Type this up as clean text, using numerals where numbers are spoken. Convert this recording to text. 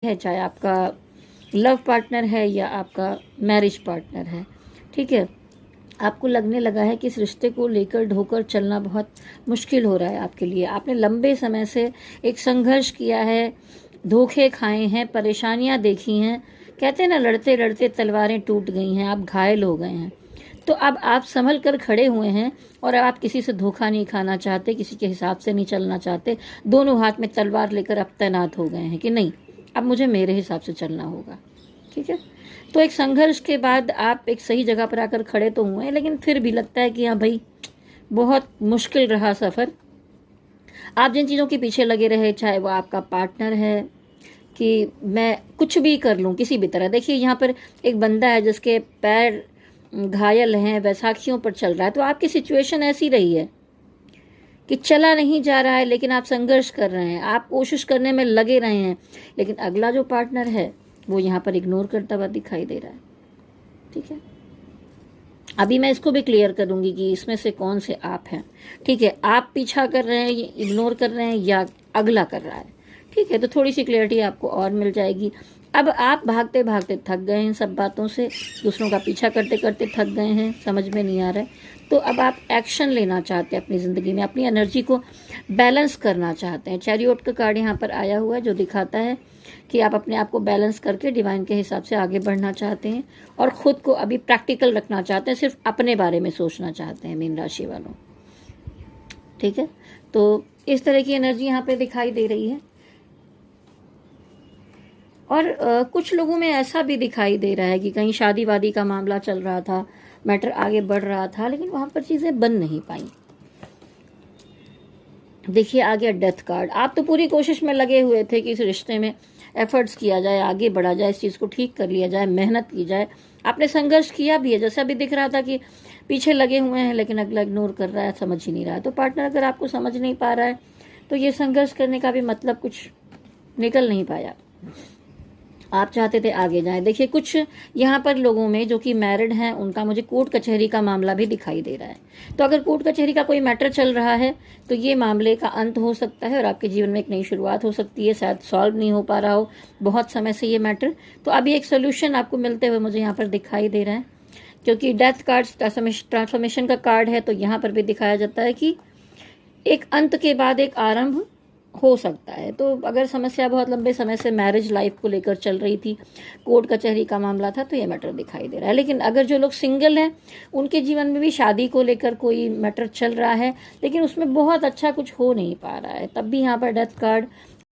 है, चाहे आपका लव पार्टनर है या आपका मैरिज पार्टनर है, ठीक है, आपको लगने लगा है कि इस रिश्ते को लेकर ढोकर चलना बहुत मुश्किल हो रहा है आपके लिए। आपने लंबे समय से एक संघर्ष किया है, धोखे खाए हैं, परेशानियां देखी हैं। कहते हैं ना, लड़ते लड़ते तलवारें टूट गई हैं, आप घायल हो गए हैं। तो अब आप संभल कर खड़े हुए हैं और अब आप किसी से धोखा नहीं खाना चाहते, किसी के हिसाब से नहीं चलना चाहते। दोनों हाथ में तलवार लेकर अब तैनात हो गए हैं कि नहीं, अब मुझे मेरे हिसाब से चलना होगा, ठीक है। तो एक संघर्ष के बाद आप एक सही जगह पर आकर खड़े तो हुए हैं, लेकिन फिर भी लगता है कि हाँ भाई, बहुत मुश्किल रहा सफ़र। आप जिन चीज़ों के पीछे लगे रहे, चाहे वो आपका पार्टनर है कि मैं कुछ भी कर लूँ किसी भी तरह। देखिए यहाँ पर एक बंदा है जिसके पैर घायल हैं, बैसाखियों पर चल रहा है। तो आपकी सिचुएशन ऐसी रही है कि चला नहीं जा रहा है, लेकिन आप संघर्ष कर रहे हैं, आप कोशिश करने में लगे रहे हैं, लेकिन अगला जो पार्टनर है वो यहाँ पर इग्नोर करता हुआ दिखाई दे रहा है, ठीक है। अभी मैं इसको भी क्लियर करूँगी कि इसमें से कौन से आप हैं, ठीक है। आप पीछा कर रहे हैं, इग्नोर कर रहे हैं, या अगला कर रहा है, ठीक है। तो थोड़ी सी क्लियरिटी आपको और मिल जाएगी। अब आप भागते भागते थक गए हैं सब बातों से, दूसरों का पीछा करते करते थक गए हैं, समझ में नहीं आ रहा है। तो अब आप एक्शन लेना चाहते हैं अपनी ज़िंदगी में, अपनी एनर्जी को बैलेंस करना चाहते हैं। चैरियट का कार्ड यहाँ पर आया हुआ है जो दिखाता है कि आप अपने आप को बैलेंस करके डिवाइन के हिसाब से आगे बढ़ना चाहते हैं और ख़ुद को अभी प्रैक्टिकल रखना चाहते हैं, सिर्फ अपने बारे में सोचना चाहते हैं मीन राशि वालों, ठीक है। तो इस तरह की एनर्जी यहाँ पे दिखाई दे रही है। और कुछ लोगों में ऐसा भी दिखाई दे रहा है कि कहीं शादी वादी का मामला चल रहा था, मैटर आगे बढ़ रहा था, लेकिन वहाँ पर चीज़ें बन नहीं पाई। देखिए आ गया डेथ कार्ड। आप तो पूरी कोशिश में लगे हुए थे कि इस रिश्ते में एफर्ट्स किया जाए, आगे बढ़ा जाए, इस चीज़ को ठीक कर लिया जाए, मेहनत की जाए। आपने संघर्ष किया भी है, जैसा अभी दिख रहा था कि पीछे लगे हुए हैं, लेकिन अगला इग्नोर कर रहा है, समझ ही नहीं रहा है। तो पार्टनर अगर आपको समझ नहीं पा रहा है तो ये संघर्ष करने का भी मतलब कुछ निकल नहीं पाया। आप चाहते थे आगे जाएं। देखिए कुछ यहाँ पर लोगों में जो कि मैरिड हैं, उनका मुझे कोर्ट कचहरी का मामला भी दिखाई दे रहा है। तो अगर कोर्ट कचहरी का कोई मैटर चल रहा है तो ये मामले का अंत हो सकता है और आपके जीवन में एक नई शुरुआत हो सकती है। शायद सॉल्व नहीं हो पा रहा हो बहुत समय से ये मैटर, तो अभी एक सोल्यूशन आपको मिलते हुए मुझे यहाँ पर दिखाई दे रहा है। क्योंकि डेथ कार्ड ट्रांसफॉर्मेशन का कार्ड है, तो यहाँ पर भी दिखाया जाता है कि एक अंत के बाद एक आरंभ हो सकता है। तो अगर समस्या बहुत लंबे समय से मैरिज लाइफ को लेकर चल रही थी, कोर्ट कचहरी का मामला था, तो ये मैटर दिखाई दे रहा है। लेकिन अगर जो लोग सिंगल हैं उनके जीवन में भी शादी को लेकर कोई मैटर चल रहा है, लेकिन उसमें बहुत अच्छा कुछ हो नहीं पा रहा है, तब भी यहाँ पर डेथ कार्ड